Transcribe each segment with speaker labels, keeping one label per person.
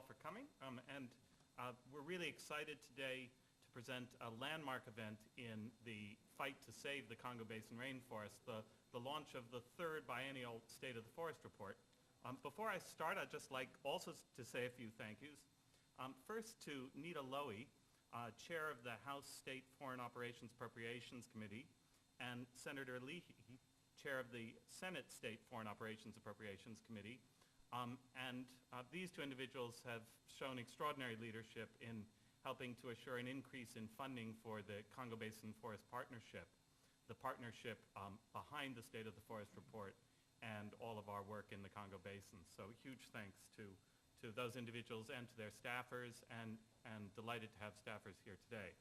Speaker 1: for coming, we're really excited today to present a landmark event in the fight to save the Congo Basin rainforest, the launch of the third biennial State of the Forest Report. Before I start, I'd just like also to say a few thank yous. First to Nita Lowey, Chair of the House State Foreign Operations Appropriations Committee, and Senator Leahy, Chair of the Senate State Foreign Operations Appropriations Committee. These two individuals have shown extraordinary leadership in helping to assure an increase in funding for the Congo Basin Forest Partnership, the partnership behind the State of the Forest Report and all of our work in the Congo Basin. So huge thanks to those individuals and to their staffers, and delighted to have staffers here today.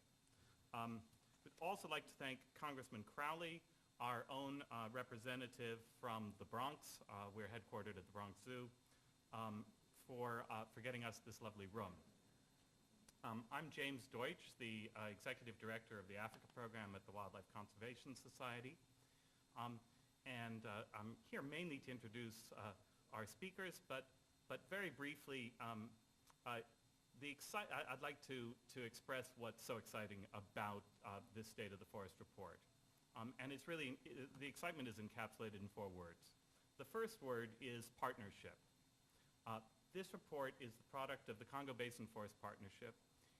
Speaker 1: We'd also like to thank Congressman Crowley, our own representative from the Bronx. We're headquartered at the Bronx Zoo, for getting us this lovely room. I'm James Deutsch, the Executive Director of the Africa Program at the Wildlife Conservation Society. I'm here mainly to introduce our speakers, but very briefly, I'd like to express what's so exciting about this State of the Forest Report. And it's really, the excitement is encapsulated in 4 words. The first word is partnership. This report is the product of the Congo Basin Forest Partnership.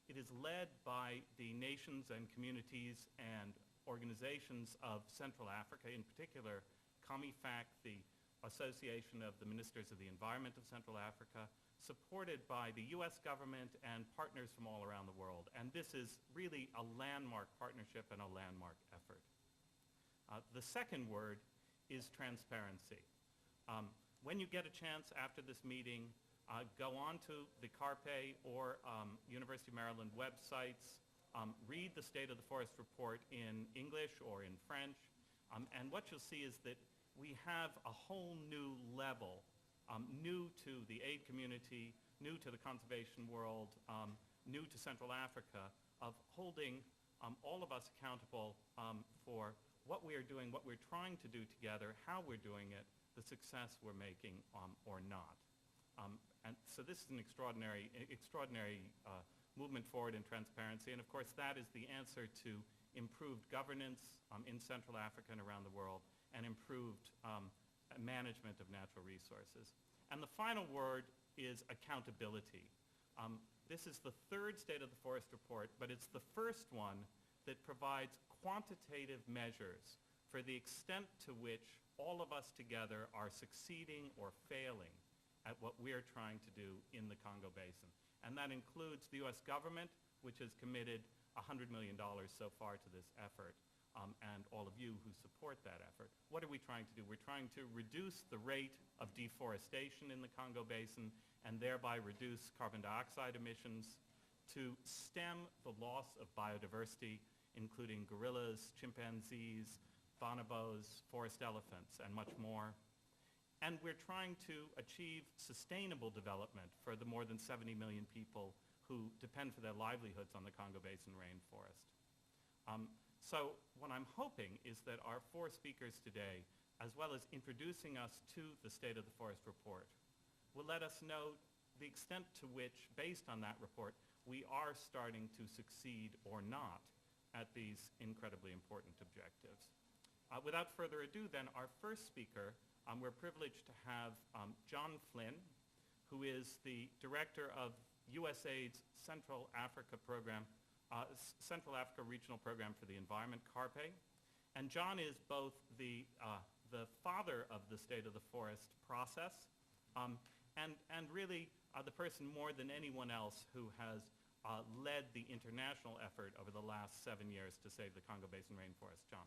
Speaker 1: It is led by the nations and communities and organizations of Central Africa, in particular COMIFAC, the Association of the Ministers of the Environment of Central Africa, supported by the US government and partners from all around the world. And this is really a landmark partnership and a landmark effort. The second word is transparency. When you get a chance after this meeting, go on to the CARPE or University of Maryland websites, read the State of the Forest Report in English or in French, and what you'll see is that we have a whole new level, new to the aid community, new to the conservation world, new to Central Africa, of holding all of us accountable for what we are doing, what we're trying to do together, how we're doing it, the success we're making or not. And so this is an extraordinary movement forward in transparency, and of course that is the answer to improved governance in Central Africa and around the world, and improved management of natural resources. And the final word is accountability. This is the third State of the Forest Report, but it's the first one that provides quantitative measures for the extent to which all of us together are succeeding or failing at what we're trying to do in the Congo Basin. And that includes the US government, which has committed $100 million so far to this effort, and all of you who support that effort. What are we trying to do? We're trying to reduce the rate of deforestation in the Congo Basin and thereby reduce carbon dioxide emissions, to stem the loss of biodiversity, including gorillas, chimpanzees, bonobos, forest elephants, and much more. And we're trying to achieve sustainable development for the more than 70 million people who depend for their livelihoods on the Congo Basin rainforest. So what I'm hoping is that our 4 speakers today, as well as introducing us to the State of the Forest Report, will let us know the extent to which, based on that report, we are starting to succeed or not at these incredibly important objectives. Without further ado then, our first speaker, we're privileged to have John Flynn, who is the director of USAID's Central Africa Program, Central Africa Regional Program for the Environment, CARPE. And John is both the father of the State of the Forest process, and really the person more than anyone else who has led the international effort over the last 7 years to save the Congo Basin rainforest. John.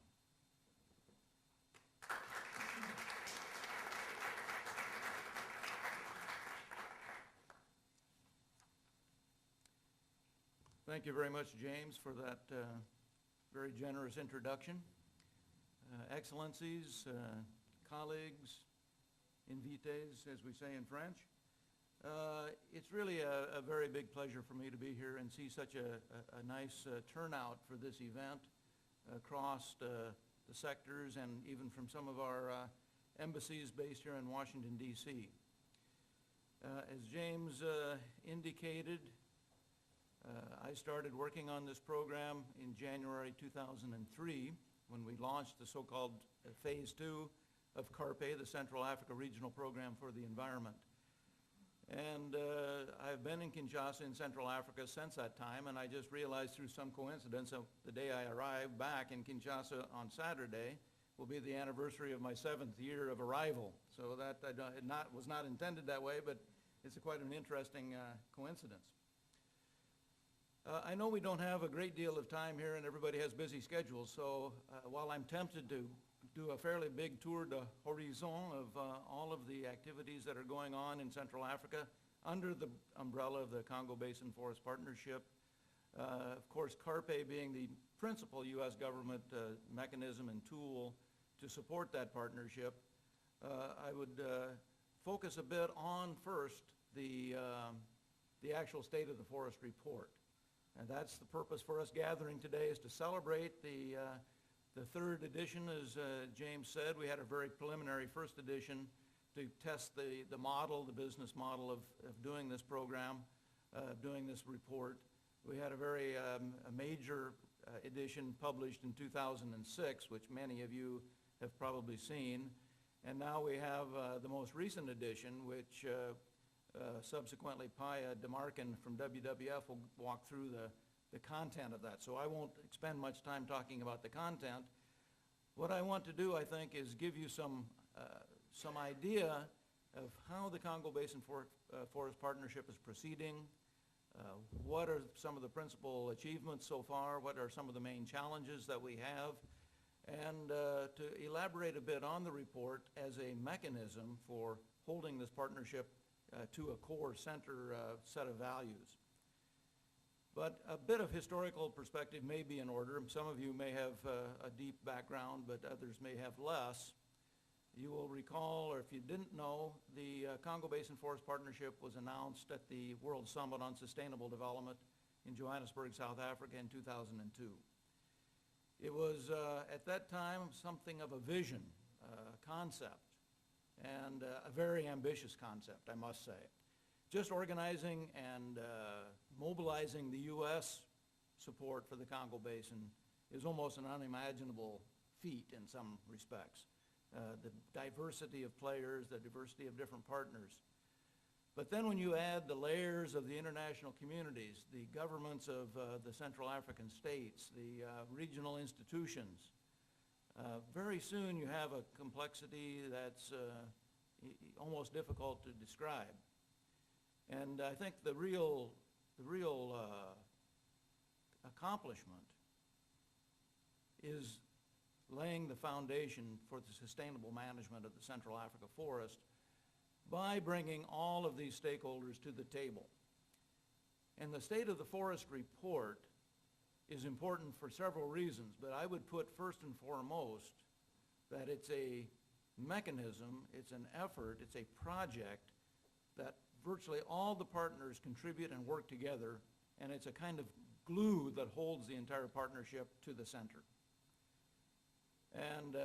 Speaker 2: Thank you very much, James, for that very generous introduction. Excellencies, colleagues, invités, as we say in French. It's really a very big pleasure for me to be here and see such a nice turnout for this event across the sectors and even from some of our embassies based here in Washington, D.C. As James indicated, indicated, I started working on this program in January 2003 when we launched the so-called Phase 2 of CARPE, the Central Africa Regional Program for the Environment. And I've been in Kinshasa in Central Africa since that time, and I just realized through some coincidence the day I arrived back in Kinshasa on Saturday will be the anniversary of my 7th year of arrival. So that was not intended that way, but it's quite an interesting coincidence. I know we don't have a great deal of time here and everybody has busy schedules, so while I'm tempted to do a fairly big tour de horizon of all of the activities that are going on in Central Africa under the umbrella of the Congo Basin Forest Partnership, of course CARPE being the principal U.S. government mechanism and tool to support that partnership, I would focus a bit on first the actual State of the Forest report. And that's the purpose for us gathering today, is to celebrate the third edition. As James said, we had a very preliminary first edition to test the model, the business model of doing this program, doing this report. We had a very a major edition published in 2006, which many of you have probably seen. And now we have the most recent edition, which subsequently Paya Demarkin from WWF will walk through the content of that. So I won't expend much time talking about the content. What I want to do, I think, is give you some idea of how the Congo Basin Forest Partnership is proceeding, what are some of the principal achievements so far, what are some of the main challenges that we have, and to elaborate a bit on the report as a mechanism for holding this partnership to a core center set of values. But a bit of historical perspective may be in order. Some of you may have a deep background, but others may have less. You will recall, or if you didn't know, the Congo Basin Forest Partnership was announced at the World Summit on Sustainable Development in Johannesburg, South Africa in 2002. It was, at that time, something of a vision, concept, and a very ambitious concept, I must say. Just organizing and mobilizing the U.S. support for the Congo Basin is almost an unimaginable feat in some respects. The diversity of players, the diversity of different partners. But then when you add the layers of the international communities, the governments of the Central African states, the regional institutions, very soon you have a complexity that's almost difficult to describe. And I think the real accomplishment is laying the foundation for the sustainable management of the Central Africa forest by bringing all of these stakeholders to the table. And the State of the Forest report is important for several reasons, but I would put first and foremost that it's a mechanism, it's an effort, it's a project that virtually all the partners contribute and work together, and it's a kind of glue that holds the entire partnership to the center. And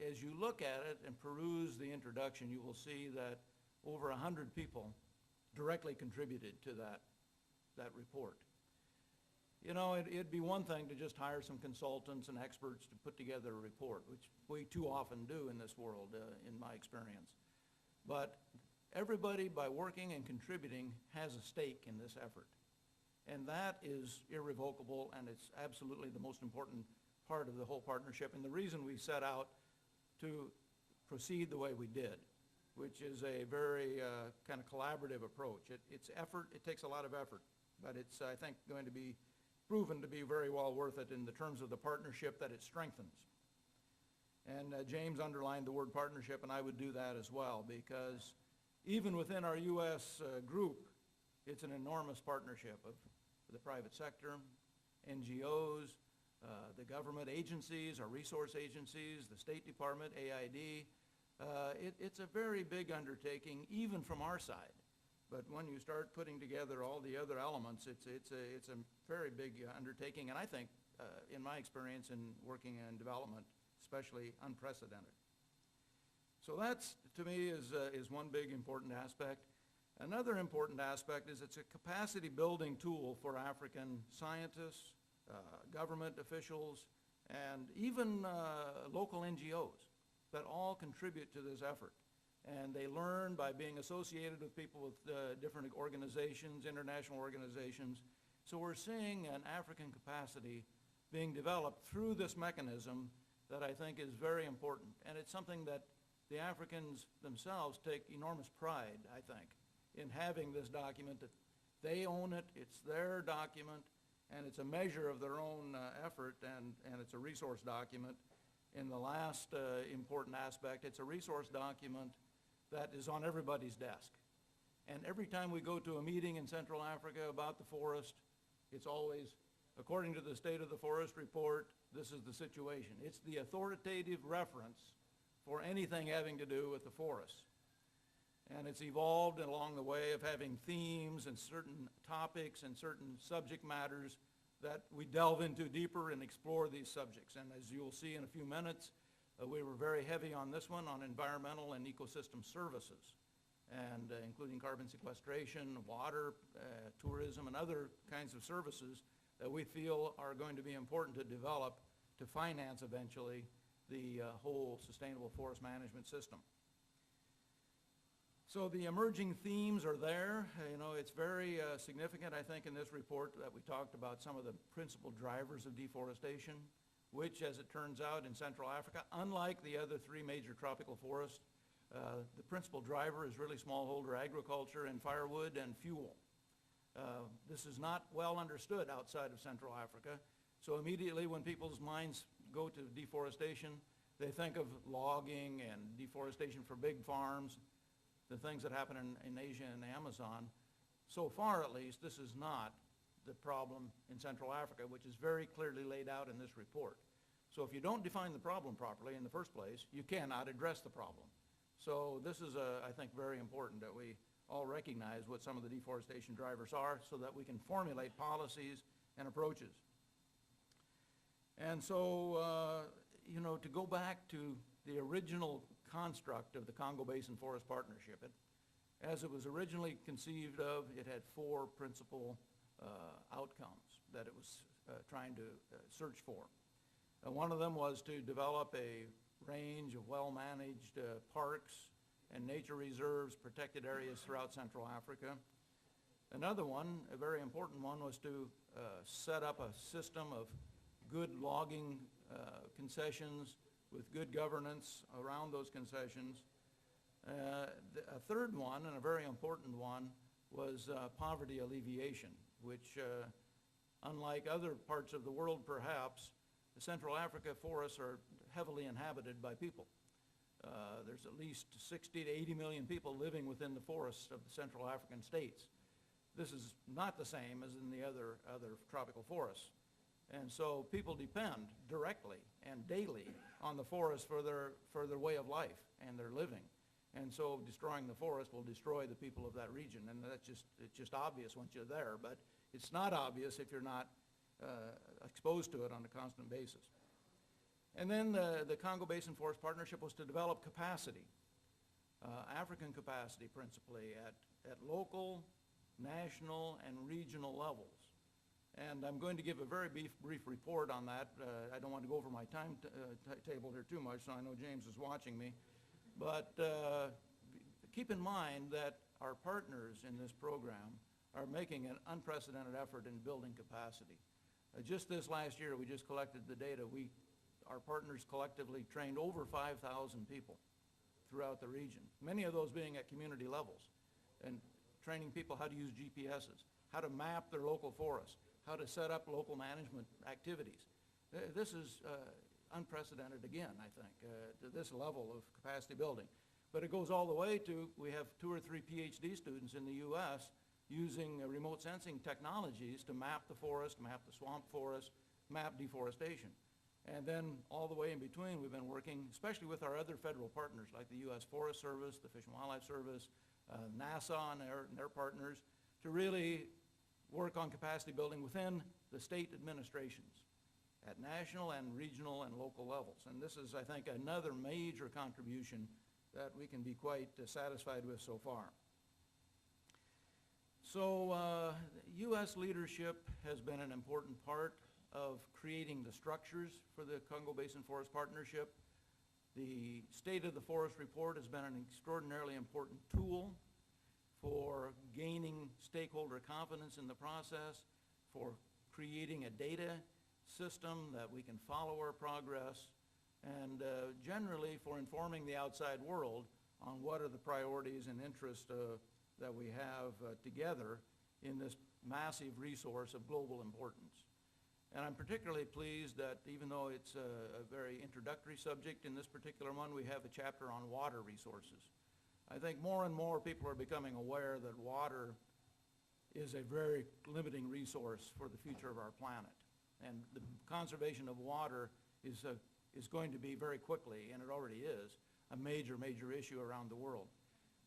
Speaker 2: as you look at it and peruse the introduction, you will see that over 100 people directly contributed to that report. You know, it'd be one thing to just hire some consultants and experts to put together a report, which we too often do in this world, in my experience. But everybody, by working and contributing, has a stake in this effort. And that is irrevocable, and it's absolutely the most important part of the whole partnership, and the reason we set out to proceed the way we did, which is a very kind of collaborative approach. It's effort, it takes a lot of effort, but it's, I think, going to be proven to be very well worth it in the terms of the partnership that it strengthens. And James underlined the word partnership, and I would do that as well, because even within our U.S. Group, it's an enormous partnership of the private sector, NGOs, the government agencies, our resource agencies, the State Department, AID. It's a very big undertaking, even from our side. But when you start putting together all the other elements, it's a very big undertaking, and I think, in my experience in working in development, especially unprecedented. So that's, to me, is one big important aspect. Another important aspect is it's a capacity building tool for African scientists, government officials, and even local NGOs that all contribute to this effort. And they learn by being associated with people with different organizations, international organizations. So we're seeing an African capacity being developed through this mechanism that I think is very important. And it's something that the Africans themselves take enormous pride, I think, in having this document, that they own it, it's their document, and it's a measure of their own effort, and it's a resource document. In the last important aspect, it's a resource document that is on everybody's desk. And every time we go to a meeting in Central Africa about the forest, it's always, according to the State of the Forest Report, this is the situation. It's the authoritative reference for anything having to do with the forest. And it's evolved along the way of having themes and certain topics and certain subject matters that we delve into deeper and explore these subjects. And as you'll see in a few minutes, we were very heavy on this one, on environmental and ecosystem services, and including carbon sequestration, water, tourism, and other kinds of services that we feel are going to be important to develop to finance eventually the whole sustainable forest management system. So the emerging themes are there. You know, it's very significant, I think, in this report that we talked about some of the principal drivers of deforestation, which, as it turns out, in Central Africa, unlike the other three major tropical forests, the principal driver is really smallholder agriculture and firewood and fuel. This is not well understood outside of Central Africa. So immediately when people's minds go to deforestation, they think of logging and deforestation for big farms, the things that happen in Asia and the Amazon. So far, at least, this is not the problem in Central Africa, which is very clearly laid out in this report. So if you don't define the problem properly in the first place, you cannot address the problem. So this is, I think, very important that we all recognize what some of the deforestation drivers are so that we can formulate policies and approaches. And so, you know, to go back to the original construct of the Congo Basin Forest Partnership, as it was originally conceived of, it had four principal outcomes that it was trying to search for. One of them was to develop a range of well-managed parks and nature reserves, protected areas throughout Central Africa. Another one, a very important one, was to set up a system of good logging concessions with good governance around those concessions. A third one, and a very important one, was poverty alleviation, which, unlike other parts of the world perhaps, the Central Africa forests are heavily inhabited by people. There's at least 60 to 80 million people living within the forests of the Central African states. This is not the same as in the other tropical forests. And so people depend directly and daily on the forest for their way of life and their living. And so destroying the forest will destroy the people of that region. And it's just obvious once you're there, but it's not obvious if you're not exposed to it on a constant basis. And then the Congo Basin Forest Partnership was to develop capacity, African capacity principally, at local, national, and regional levels. And I'm going to give a very brief report on that. I don't want to go over my timetable here too much, so I know James is watching me. But keep in mind that our partners in this program are making an unprecedented effort in building capacity. Just this last year, we just collected the data. Our partners collectively trained over 5,000 people throughout the region, many of those being at community levels, and training people how to use GPSs, how to map their local forests, how to set up local management activities. This is unprecedented again, I think, to this level of capacity building. But it goes all the way to, we have 2 or 3 PhD students in the U.S. using remote sensing technologies to map the forest, map the swamp forest, map deforestation. And then all the way in between, we've been working, especially with our other federal partners like the U.S. Forest Service, the Fish and Wildlife Service, NASA and their partners, to really work on capacity building within the state administrations at national and regional and local levels. And this is, I think, another major contribution that we can be quite satisfied with so far. So U.S. leadership has been an important part of creating the structures for the Congo Basin Forest Partnership. The State of the Forest Report has been an extraordinarily important tool for gaining stakeholder confidence in the process, for creating a data system that we can follow our progress, and generally for informing the outside world on what are the priorities and interests that we have together in this massive resource of global importance. And I'm particularly pleased that even though it's a very introductory subject in this particular one, we have a chapter on water resources. I think more and more people are becoming aware that water is a very limiting resource for the future of our planet. And the conservation of water is going to be very quickly, and it already is, a major, major issue around the world.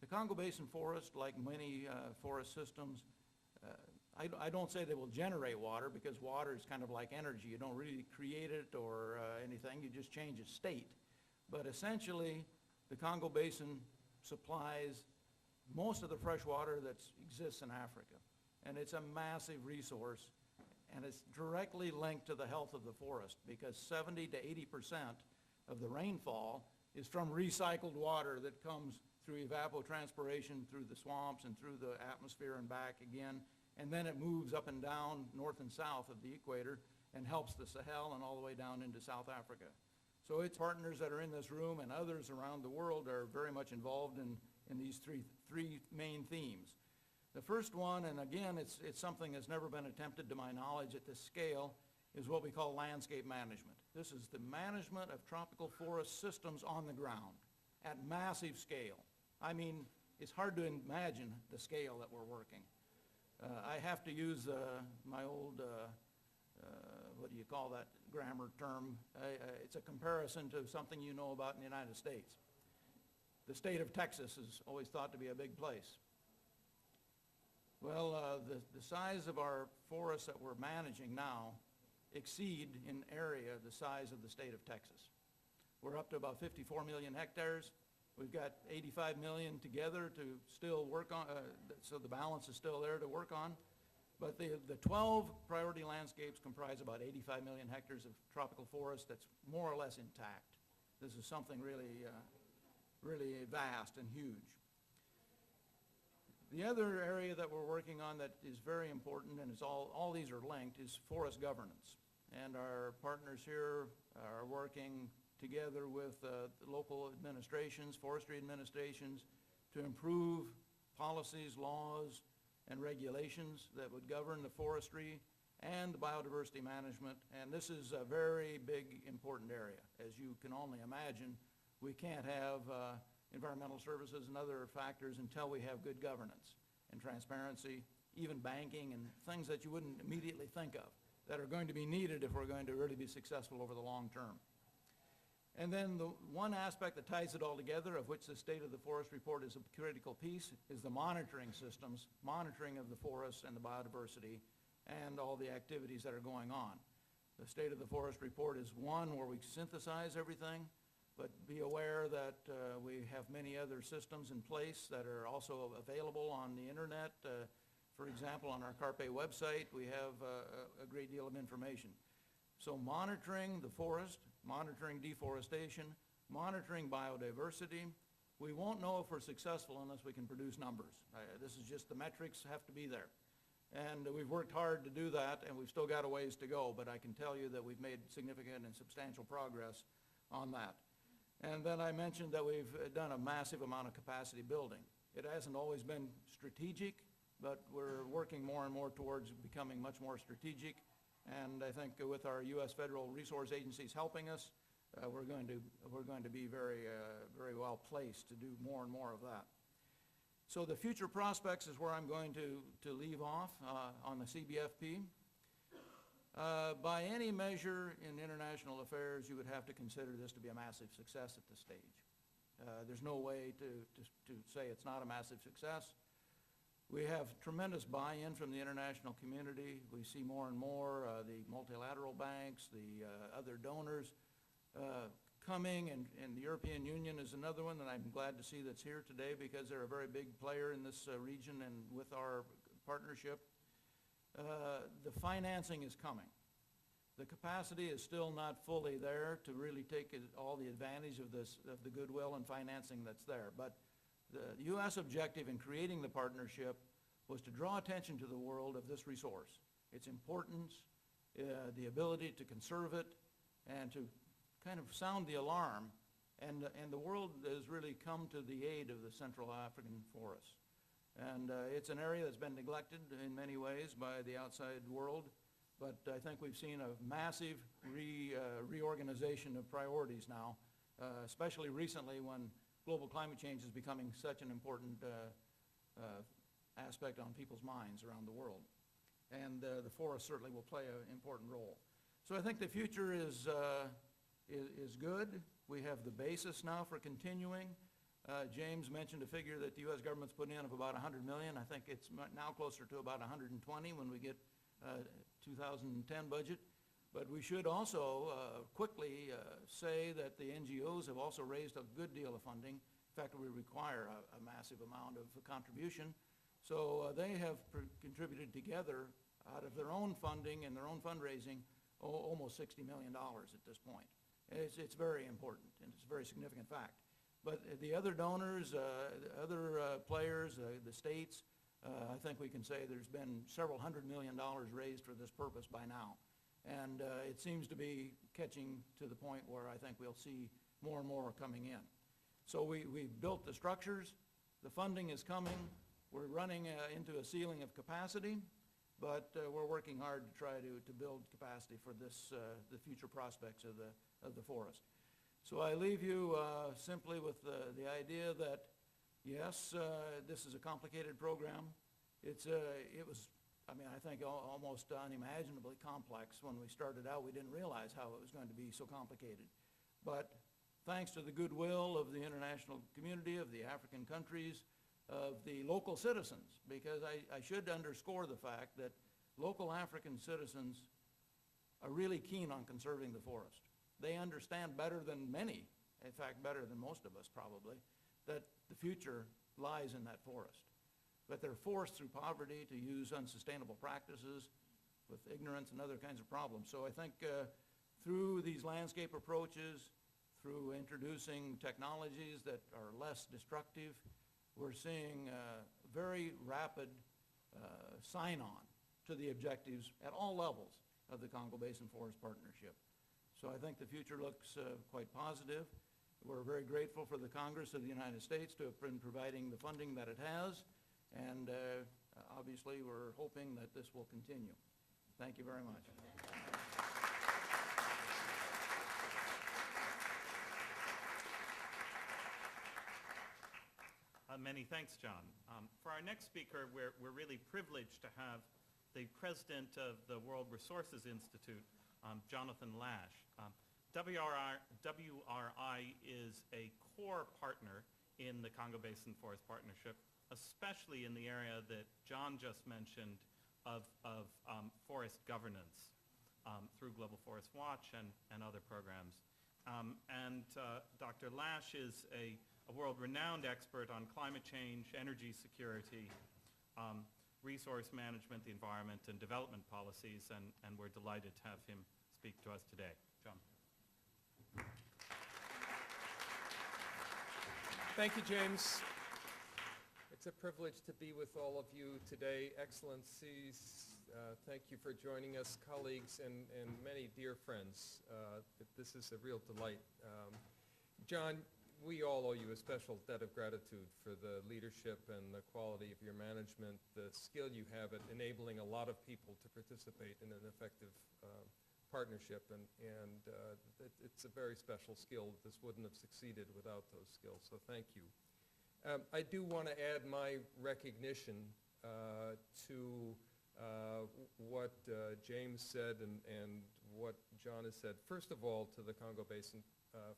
Speaker 2: The Congo Basin forest, like many forest systems, I don't say they will generate water, because water is kind of like energy. You don't really create it or anything, you just change its state. But essentially, the Congo Basin supplies most of the fresh water that exists in Africa. And it's a massive resource, and it's directly linked to the health of the forest, because 70 to 80% of the rainfall is from recycled water that comes through evapotranspiration, through the swamps and through the atmosphere and back again, and then it moves up and down north and south of the equator and helps the Sahel and all the way down into South Africa. So its partners that are in this room and others around the world are very much involved in these three main themes. The first one, and again, it's something that's never been attempted to my knowledge at this scale, is what we call landscape management. This is the management of tropical forest systems on the ground at massive scale. I mean, it's hard to imagine the scale that we're working. I have to use my old, what do you call that grammar term? It's a comparison to something you know about in the United States. The state of Texas is always thought to be a big place. Well, the size of our forests that we're managing now exceed in area the size of the state of Texas. We're up to about 54 million hectares. We've got 85 million together to still work on, so the balance is still there to work on. But the 12 priority landscapes comprise about 85 million hectares of tropical forest that's more or less intact. This is something really, really vast and huge. The other area that we're working on that is very important, and it's all these are linked, is forest governance. And our partners here are working together with the local administrations, forestry administrations, to improve policies, laws, and regulations that would govern the forestry and biodiversity management. And this is a very big, important area. As you can only imagine, we can't have environmental services and other factors until we have good governance and transparency, even banking and things that you wouldn't immediately think of that are going to be needed if we're going to really be successful over the long term. And then the one aspect that ties it all together, of which the State of the Forest Report is a critical piece, is the monitoring systems, monitoring of the forests and the biodiversity and all the activities that are going on. The State of the Forest Report is one where we synthesize everything, but be aware that we have many other systems in place that are also available on the internet. For example, on our CARPE website, we have a great deal of information. So monitoring the forest, monitoring deforestation, monitoring biodiversity. We won't know if we're successful unless we can produce numbers. This is just the metrics have to be there. And we've worked hard to do that, and we've still got a ways to go, but I can tell you that we've made significant and substantial progress on that. And then I mentioned that we've done a massive amount of capacity building. It hasn't always been strategic, but we're working more and more towards becoming much more strategic. And I think with our U.S. federal resource agencies helping us, we're going to be very, very well placed to do more and more of that. So the future prospects is where I'm going to leave off on the CBFP. By any measure in international affairs, you would have to consider this to be a massive success at this stage. There's no way to say it's not a massive success. We have tremendous buy-in from the international community. We see more and more the multilateral banks, the other donors coming, and the European Union is another one that I'm glad to see that's here today, because they're a very big player in this region and with our partnership. The financing is coming. The capacity is still not fully there to really take all the advantage of the goodwill and financing that's there. But the U.S. objective in creating the partnership was to draw attention to the world of this resource, its importance, the ability to conserve it, and to kind of sound the alarm. And the world has really come to the aid of the Central African forests. And it's an area that's been neglected in many ways by the outside world, but I think we've seen a massive reorganization of priorities now, especially recently when global climate change is becoming such an important aspect on people's minds around the world. And the forest certainly will play an important role. So I think the future is good. We have the basis now for continuing. James mentioned a figure that the U.S. government's put in of about $100 million. I think it's now closer to about $120 when we get 2010 budget. But we should also quickly say that the NGOs have also raised a good deal of funding. In fact, we require a massive amount of contribution. So they have contributed together out of their own funding and their own fundraising almost $60 million at this point. It's very important, and it's a very significant fact. But the other donors, other players, the states, I think we can say there's been several $100 million raised for this purpose by now. And it seems to be catching to the point where I think we'll see more and more coming in. So we've built the structures, the funding is coming, we're running into a ceiling of capacity, but we're working hard to try to build capacity for this, the future prospects of the forest. So I leave you simply with the idea that, yes, this is a complicated program. It was, I mean, I think almost unimaginably complex when we started out. We didn't realize how it was going to be so complicated. But thanks to the goodwill of the international community, of the African countries, of the local citizens, because I should underscore the fact that local African citizens are really keen on conserving the forest. They understand better than many, in fact better than most of us probably, that the future lies in that forest. But they're forced through poverty to use unsustainable practices with ignorance and other kinds of problems. So I think through these landscape approaches, through introducing technologies that are less destructive, we're seeing very rapid sign-on to the objectives at all levels of the Congo Basin Forest Partnership. So I think the future looks quite positive. We're very grateful for the Congress of the United States to have been providing the funding that it has, and obviously we're hoping that this will continue. Thank you very much.
Speaker 1: Many thanks, John. For our next speaker, we're really privileged to have the president of the World Resources Institute, Jonathan Lash. WRI is a core partner in the Congo Basin Forest Partnership, especially in the area that John just mentioned of forest governance through Global Forest Watch and other programs. Dr. Lash is a world-renowned expert on climate change, energy security, resource management, the environment, and development policies, and we're delighted to have him speak to us today. John.
Speaker 3: Thank you, James. It's a privilege to be with all of you today. Excellencies, thank you for joining us, colleagues, and many dear friends. This is a real delight. John, we all owe you a special debt of gratitude for the leadership and the quality of your management, the skill you have at enabling a lot of people to participate in an effective partnership, and it's a very special skill. This wouldn't have succeeded without those skills, so thank you. I do want to add my recognition to what James said and what John has said. First of all, to the Congo Basin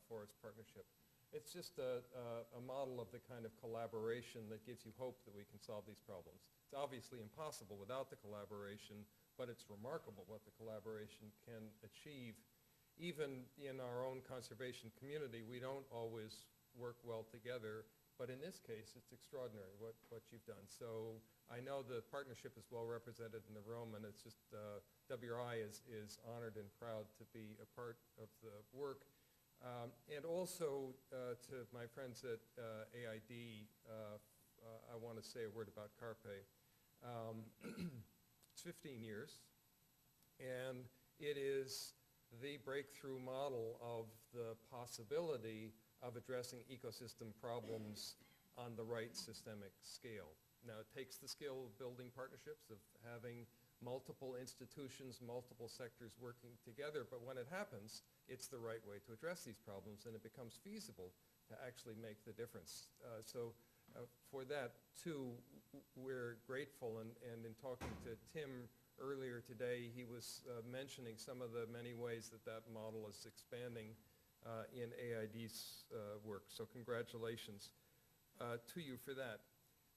Speaker 3: Forest Partnership. It's just a model of the kind of collaboration that gives you hope that we can solve these problems. It's obviously impossible without the collaboration, but it's remarkable what the collaboration can achieve. Even in our own conservation community, we don't always work well together, But in this case, it's extraordinary what you've done. So I know the partnership is well represented in the room, and it's just, WRI is honored and proud to be a part of the work. And also to my friends at AID, I want to say a word about CARPE. It's 15 years, and it is the breakthrough model of the possibility of addressing ecosystem problems on the right systemic scale. Now, it takes the skill of building partnerships, of having multiple institutions, multiple sectors working together, but when it happens, it's the right way to address these problems, and it becomes feasible to actually make the difference. For that, too, we're grateful, and in talking to Tim earlier today, he was mentioning some of the many ways that that model is expanding in AID's work. So congratulations to you for that.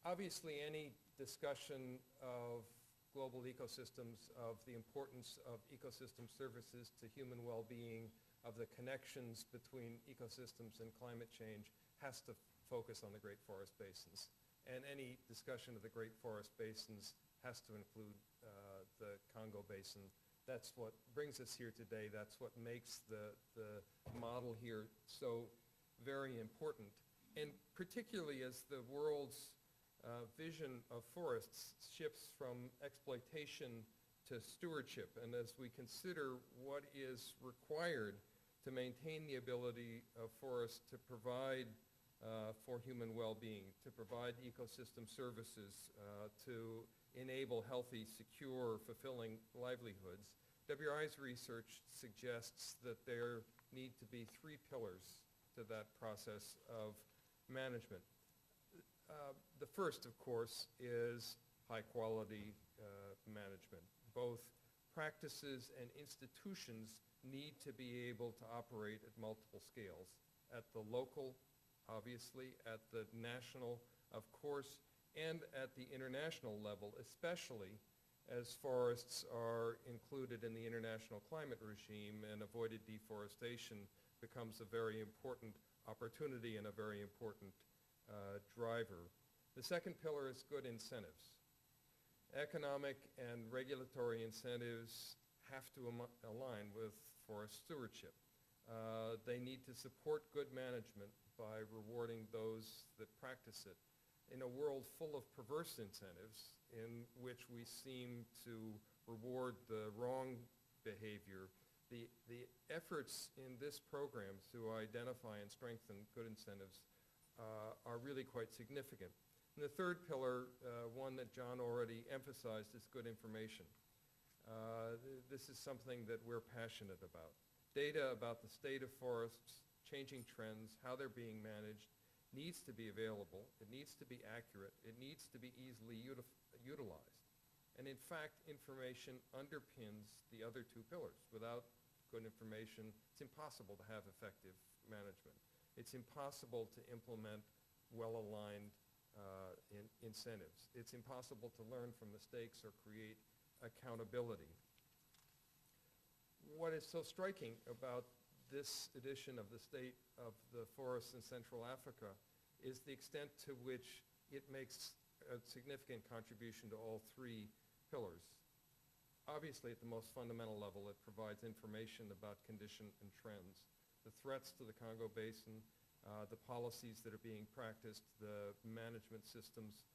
Speaker 3: Obviously, any discussion of global ecosystems, of the importance of ecosystem services to human well-being, of the connections between ecosystems and climate change, has to focus on the Great Forest Basins. And any discussion of the Great Forest Basins has to include the Congo Basin. That's what brings us here today. That's what makes the model here so very important. And particularly as the world's vision of forests shifts from exploitation to stewardship, and as we consider what is required to maintain the ability of forests to provide for human well-being, to provide ecosystem services, to enable healthy, secure, fulfilling livelihoods, WRI's research suggests that there need to be 3 pillars to that process of management. The first, of course, is high-quality management. Both practices and institutions need to be able to operate at multiple scales, at the local, obviously, at the national, of course, and at the international level, especially as forests are included in the international climate regime and avoided deforestation becomes a very important opportunity and a very important driver. The second pillar is good incentives. Economic and regulatory incentives have to align with forest stewardship. They need to support good management by rewarding those that practice it. In a world full of perverse incentives, in which we seem to reward the wrong behavior, the efforts in this program to identify and strengthen good incentives are really quite significant. And the third pillar, one that John already emphasized, is good information. This is something that we're passionate about. Data about the state of forests, changing trends, how they're being managed, needs to be available, it needs to be accurate, it needs to be easily utilized. And in fact, information underpins the other 2 pillars. Without good information, it's impossible to have effective management. It's impossible to implement well-aligned incentives. It's impossible to learn from mistakes or create accountability. What is so striking about this edition of the State of the Forests in Central Africa is the extent to which it makes a significant contribution to all 3 pillars. Obviously, at the most fundamental level, it provides information about condition and trends, the threats to the Congo Basin, the policies that are being practiced, the management systems.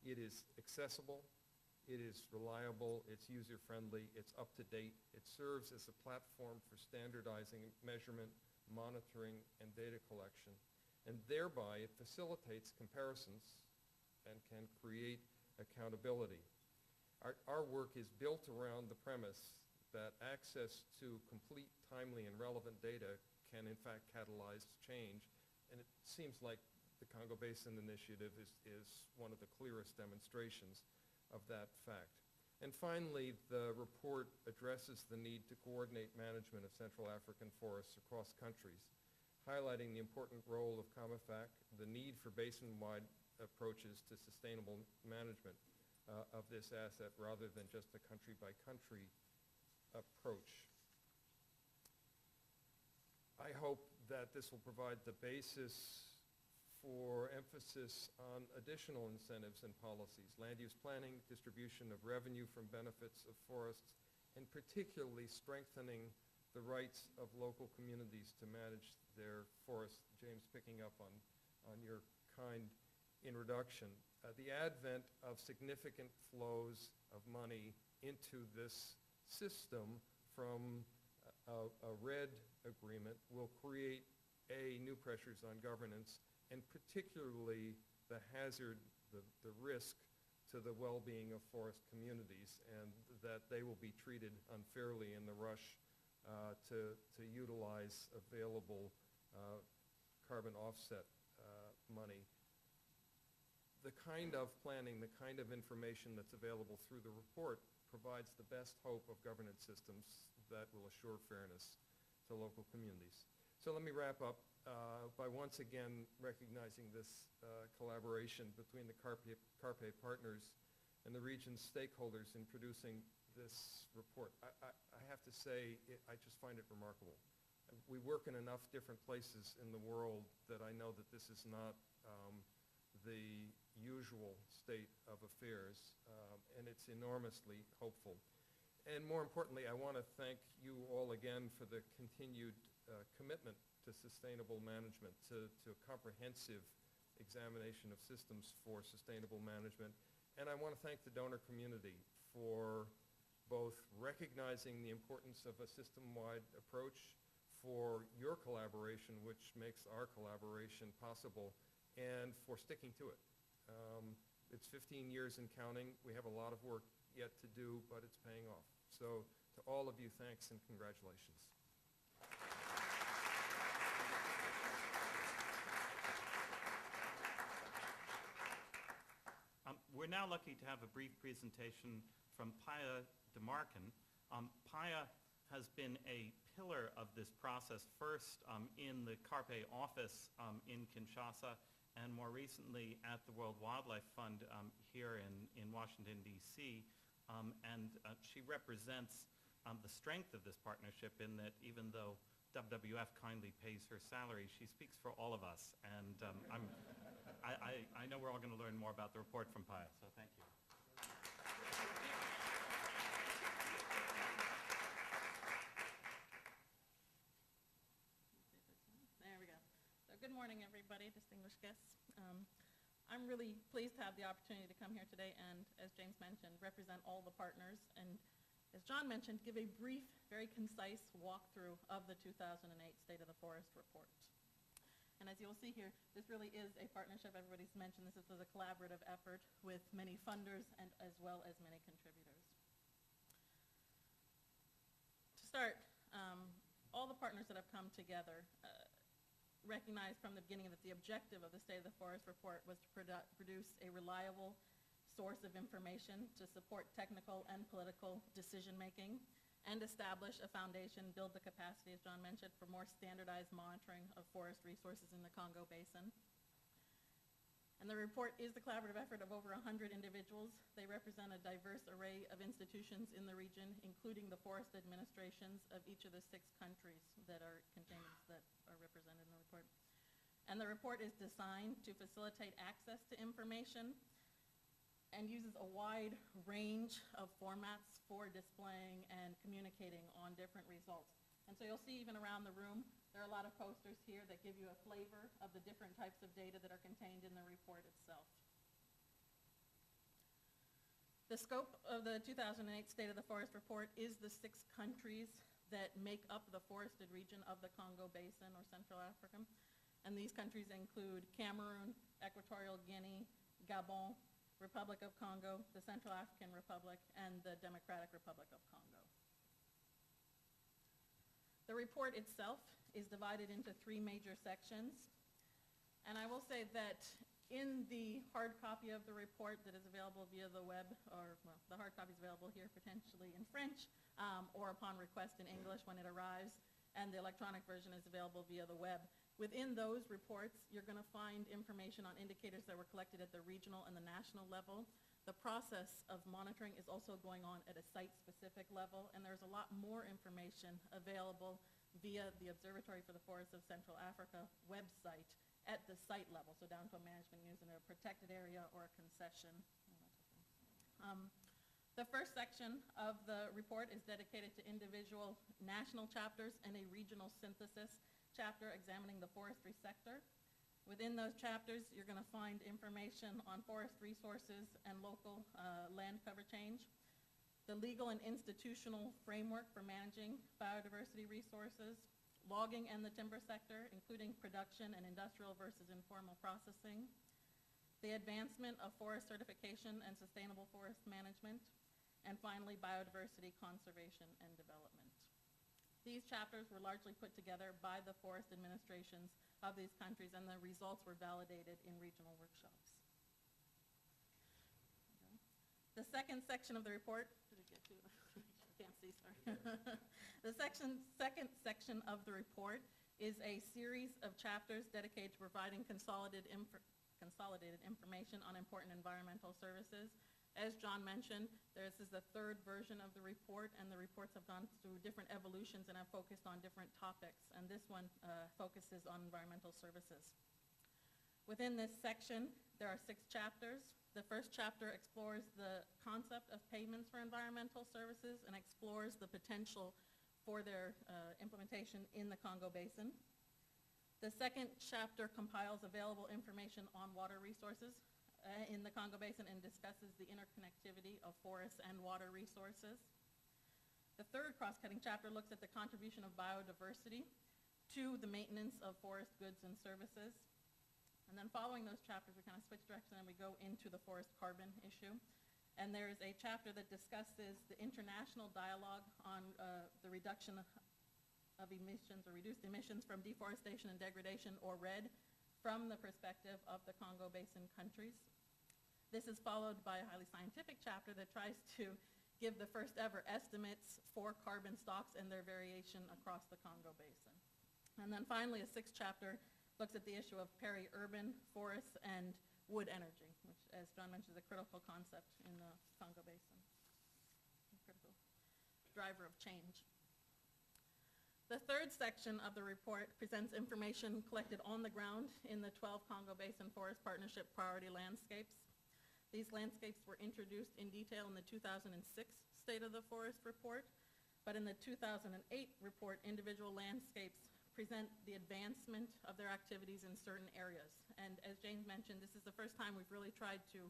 Speaker 3: It is accessible, it is reliable, it's user-friendly, it's up-to-date. It serves as a platform for standardizing measurement, monitoring, and data collection. And thereby, it facilitates comparisons and can create accountability. Our work is built around the premise that access to complete, timely, and relevant data can in fact catalyze change. And it seems like the Congo Basin Initiative is one of the clearest demonstrations of that fact. And finally, the report addresses the need to coordinate management of Central African forests across countries, highlighting the important role of COMIFAC, the need for basin-wide approaches to sustainable management of this asset rather than just a country-by-country approach. I hope that this will provide the basis for emphasis on additional incentives and policies, land use planning, distribution of revenue from benefits of forests, and particularly strengthening the rights of local communities to manage their forests. James, picking up on your kind introduction. The advent of significant flows of money into this system from a RED agreement will create new pressures on governance, and particularly the hazard, the risk to the well-being of forest communities, and that they will be treated unfairly in the rush to utilize available carbon offset money. The kind of planning, the kind of information that's available through the report provides the best hope of governance systems that will assure fairness to local communities. So let me wrap up by once again recognizing this collaboration between the Carpe partners and the region's stakeholders in producing this report. I have to say, I just find it remarkable. We work in enough different places in the world that I know that this is not the usual state of affairs, and it's enormously hopeful. And more importantly, I want to thank you all again for the continued commitment to sustainable management, to a comprehensive examination of systems for sustainable management. And I want to thank the donor community for both recognizing the importance of a system-wide approach, for your collaboration, which makes our collaboration possible, and for sticking to it. It's 15 years and counting. We have a lot of work yet to do, but it's paying off. So to all of you, thanks and congratulations.
Speaker 1: We're now lucky to have a brief presentation from Paya Demarcan. Paya has been a pillar of this process, first in the Carpe office in Kinshasa, and more recently at the World Wildlife Fund here in Washington, D.C. And she represents the strength of this partnership in that even though WWF kindly pays her salary, she speaks for all of us. And I know we're all going to learn more about the report from Paya, so thank you.
Speaker 4: There we go. So good morning, everybody, distinguished guests. I'm really pleased to have the opportunity to come here today and, as James mentioned, represent all the partners and, as John mentioned, give a brief, very concise walkthrough of the 2008 State of the Forest Report. And as you'll see here, this really is a partnership. Everybody's mentioned this is a collaborative effort with many funders and as well as many contributors. To start, all the partners that have come together recognized from the beginning that the objective of the State of the Forest Report was to produce a reliable source of information to support technical and political decision-making and establish a foundation, build the capacity, as John mentioned, for more standardized monitoring of forest resources in the Congo Basin. And the report is the collaborative effort of over 100 individuals. They represent a diverse array of institutions in the region, including the forest administrations of each of the 6 countries that are represented in the report. And the report is designed to facilitate access to information and uses a wide range of formats for displaying and communicating on different results. And so you'll see even around the room, there are a lot of posters here that give you a flavor of the different types of data that are contained in the report itself. The scope of the 2008 State of the Forest Report is the 6 countries that make up the forested region of the Congo Basin or Central Africa. And these countries include Cameroon, Equatorial Guinea, Gabon, Republic of Congo, the Central African Republic, and the Democratic Republic of Congo. The report itself is divided into 3 major sections. And I will say that in the hard copy of the report that is available via the web, or well, the hard copy is available here potentially in French, or upon request in English when it arrives, and the electronic version is available via the web. Within those reports, you're going to find information on indicators that were collected at the regional and the national level. The process of monitoring is also going on at a site-specific level, and there's a lot more information available via the Observatory for the Forests of Central Africa website at the site level, so down to a management use in a protected area or a concession. The first section of the report is dedicated to individual national chapters and a regional synthesis chapter examining the forestry sector. Within those chapters, you're going to find information on forest resources and local land cover change, the legal and institutional framework for managing biodiversity resources, logging and the timber sector, including production and industrial versus informal processing, the advancement of forest certification and sustainable forest management, and finally, biodiversity conservation and development. These chapters were largely put together by the forest administrations of these countries, and the results were validated in regional workshops. Okay. The second section of the report, did it get to, I can't see, sorry. The second section of the report is a series of chapters dedicated to providing consolidated information on important environmental services. As John mentioned, this is the third version of the report, and the reports have gone through different evolutions and have focused on different topics, and this one focuses on environmental services. Within this section, there are 6 chapters. The first chapter explores the concept of payments for environmental services and explores the potential for their implementation in the Congo Basin. The second chapter compiles available information on water resources in the Congo Basin and discusses the interconnectivity of forests and water resources. The third cross-cutting chapter looks at the contribution of biodiversity to the maintenance of forest goods and services. And then following those chapters, we kind of switch direction and we go into the forest carbon issue. And there is a chapter that discusses the international dialogue on the reduction of emissions or reduced emissions from deforestation and degradation, or REDD, from the perspective of the Congo Basin countries. This is followed by a highly scientific chapter that tries to give the first ever estimates for carbon stocks and their variation across the Congo Basin. And then finally, a 6th chapter looks at the issue of peri-urban forests and wood energy, which, as John mentioned, is a critical concept in the Congo Basin, a critical driver of change. The third section of the report presents information collected on the ground in the 12 Congo Basin Forest Partnership priority landscapes. These landscapes were introduced in detail in the 2006 State of the Forest Report, but in the 2008 report, individual landscapes present the advancement of their activities in certain areas. And as James mentioned, this is the first time we've really tried to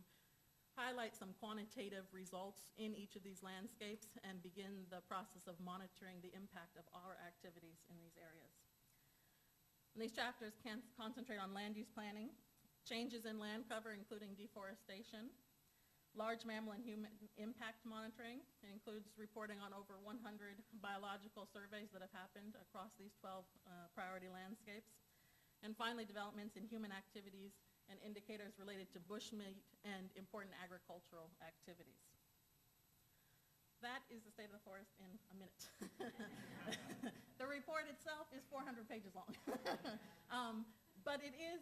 Speaker 4: highlight some quantitative results in each of these landscapes and begin the process of monitoring the impact of our activities in these areas. And these chapters can concentrate on land use planning, changes in land cover including deforestation, large mammal and human impact monitoring. It includes reporting on over 100 biological surveys that have happened across these 12 priority landscapes. And finally, developments in human activities and indicators related to bushmeat and important agricultural activities. That is the state of the forest in a minute. The report itself is 400 pages long. But it is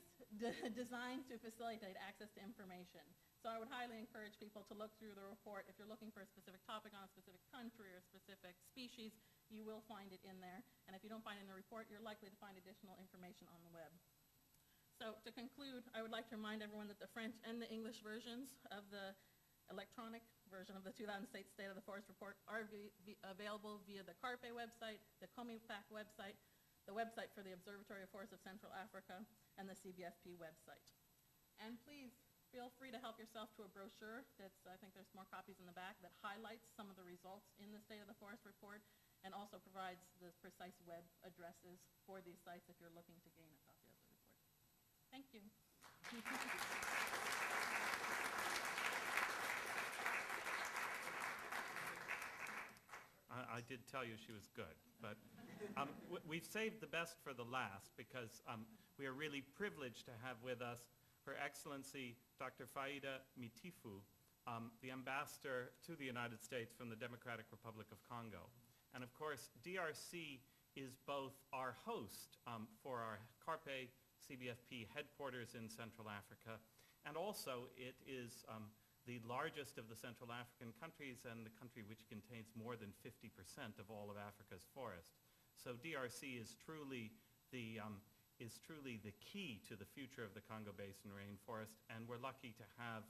Speaker 4: designed to facilitate access to information. So I would highly encourage people to look through the report. If you're looking for a specific topic on a specific country or a specific species, you will find it in there. And if you don't find it in the report, you're likely to find additional information on the web. So to conclude, I would like to remind everyone that the French and the English versions of the electronic version of the 2006 State of the Forest Report are available via the CARPE website, the COMIPAC website, the website for the Observatory of Forests of Central Africa, and the CBFP website. And please feel free to help yourself to a brochure that's, I think there's more copies in the back, that highlights some of the results in the State of the Forest Report and also provides the precise web addresses for these sites if you're looking to gain a copy of the report. Thank you.
Speaker 1: I did tell you she was good, but we've saved the best for the last because we are really privileged to have with us Her Excellency Dr. Faida Mitifu, the ambassador to the United States from the Democratic Republic of Congo. And of course, DRC is both our host for our CARPE CBFP headquarters in Central Africa, and also it is the largest of the Central African countries and the country which contains more than 50% of all of Africa's forest. So DRC is truly the is truly the key to the future of the Congo Basin rainforest, and we're lucky to have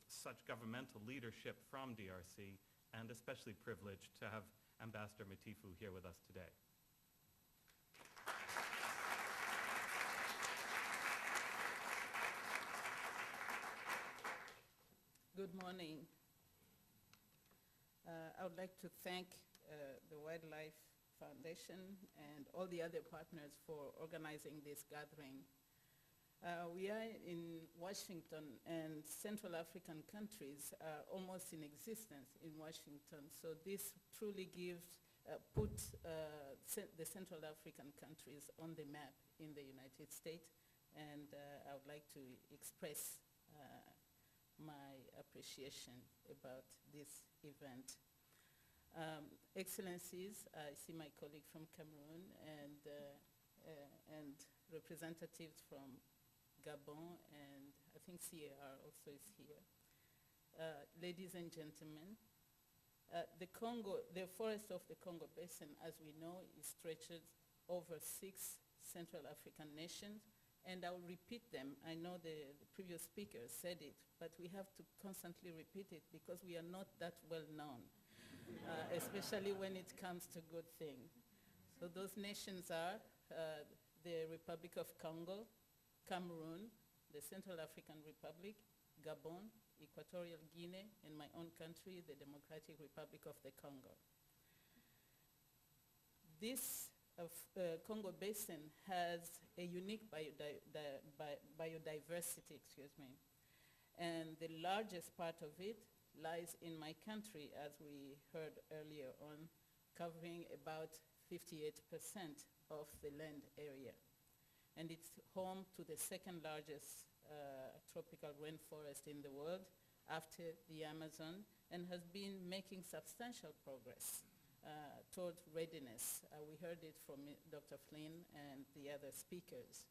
Speaker 1: such governmental leadership from DRC, and especially privileged to have Ambassador Matifu here with us today.
Speaker 5: Good morning. I would like to thank the Wildlife Foundation and all the other partners for organizing this gathering. We are in Washington, and Central African countries are almost in existence in Washington. So this truly puts the Central African countries on the map in the United States. And I would like to express my appreciation about this event. Excellencies, I see my colleague from Cameroon and representatives from Gabon, and I think CAR also is here. Ladies and gentlemen, the forest of the Congo Basin, as we know, stretches over 6 Central African nations, and I will repeat them. I know the previous speaker said it, but we have to constantly repeat it because we are not that well known, especially when it comes to good things. So those nations are the Republic of Congo, Cameroon, the Central African Republic, Gabon, Equatorial Guinea, and my own country, the Democratic Republic of the Congo. This Congo Basin has a unique biodiversity, and the largest part of it lies in my country, as we heard earlier on, covering about 58% of the land area. And it's home to the second largest tropical rainforest in the world after the Amazon, and has been making substantial progress toward readiness. We heard it from Dr. Flynn and the other speakers.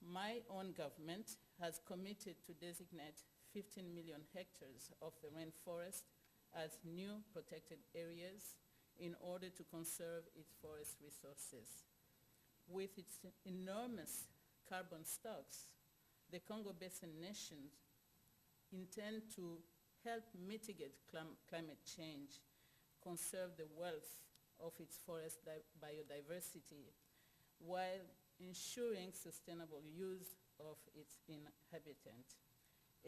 Speaker 5: My own government has committed to designate 15 million hectares of the rainforest as new protected areas in order to conserve its forest resources. With its enormous carbon stocks, the Congo Basin nations intend to help mitigate climate change, conserve the wealth of its forest biodiversity, while ensuring sustainable use of its inhabitants.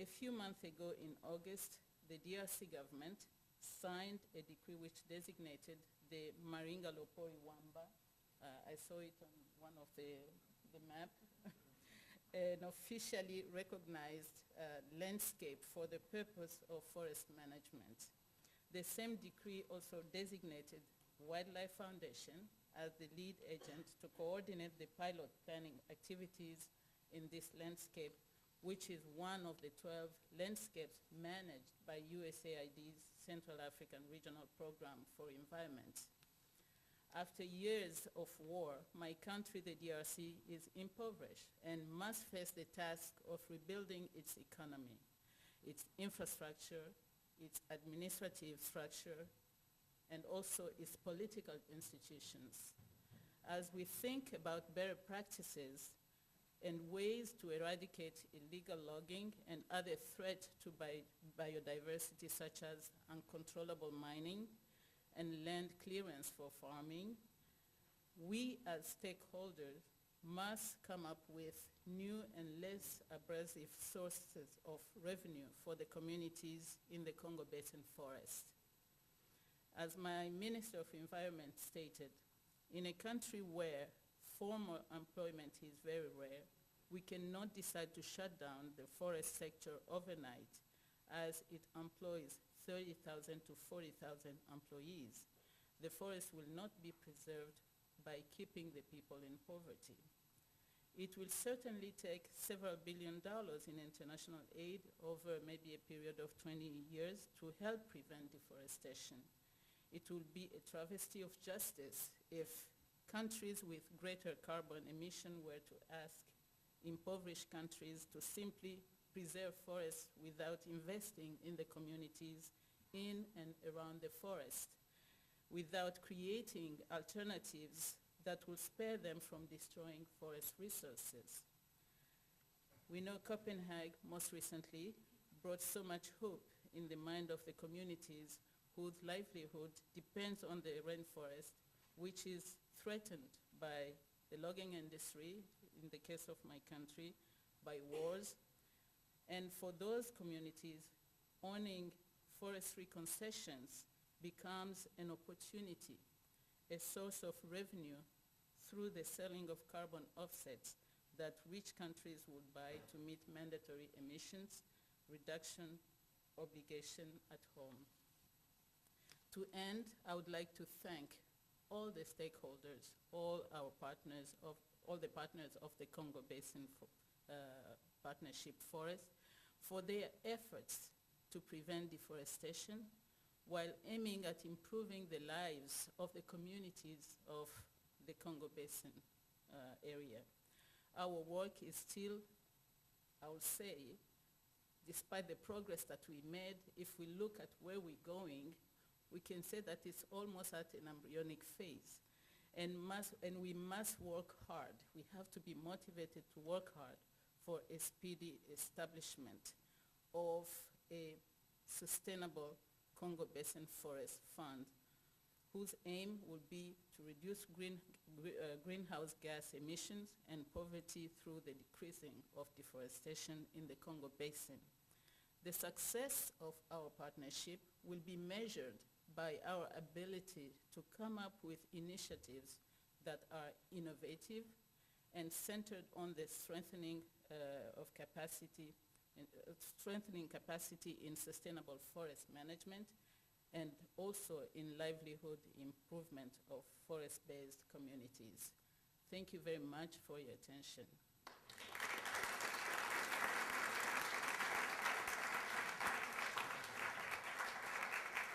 Speaker 5: A few months ago in August, the DRC government signed a decree which designated the Maringa Lopori Wamba, I saw it on one of the map, an officially recognized landscape for the purpose of forest management. The same decree also designated Wildlife Foundation as the lead agent to coordinate the pilot planning activities in this landscape, which is one of the 12 landscapes managed by USAID's Central African Regional Program for Environment. After years of war, my country, the DRC, is impoverished and must face the task of rebuilding its economy, its infrastructure, its administrative structure, and also its political institutions. As we think about better practices and ways to eradicate illegal logging and other threats to biodiversity, such as uncontrollable mining and land clearance for farming, we as stakeholders must come up with new and less abrasive sources of revenue for the communities in the Congo Basin forest. As my Minister of Environment stated, in a country where formal employment is very rare, we cannot decide to shut down the forest sector overnight, as it employs 30,000 to 40,000 employees. The forest will not be preserved by keeping the people in poverty. It will certainly take several $billion in international aid over maybe a period of 20 years to help prevent deforestation. It will be a travesty of justice if countries with greater carbon emission were to ask impoverished countries to simply preserve forests without investing in the communities in and around the forest, without creating alternatives that will spare them from destroying forest resources. We know Copenhagen most recently brought so much hope in the mind of the communities whose livelihood depends on the rainforest, which is threatened by the logging industry, in the case of my country, by wars. And for those communities, owning forestry concessions becomes an opportunity, a source of revenue through the selling of carbon offsets that rich countries would buy to meet mandatory emissions reduction obligation at home. To end, I would like to thank all the stakeholders, all the partners of the Congo Basin Partnership Forest for their efforts to prevent deforestation while aiming at improving the lives of the communities of the Congo Basin area. Our work is still, I would say, despite the progress that we made, if we look at where we're going, we can say that it's almost at an embryonic phase. And we must work hard. We have to be motivated to work hard for a speedy establishment of a sustainable Congo Basin Forest Fund, whose aim will be to reduce greenhouse gas emissions and poverty through the decreasing of deforestation in the Congo Basin. The success of our partnership will be measured by our ability to come up with initiatives that are innovative and centered on the strengthening of capacity, strengthening capacity in sustainable forest management, and also in livelihood improvement of forest-based communities. Thank you very much for your attention.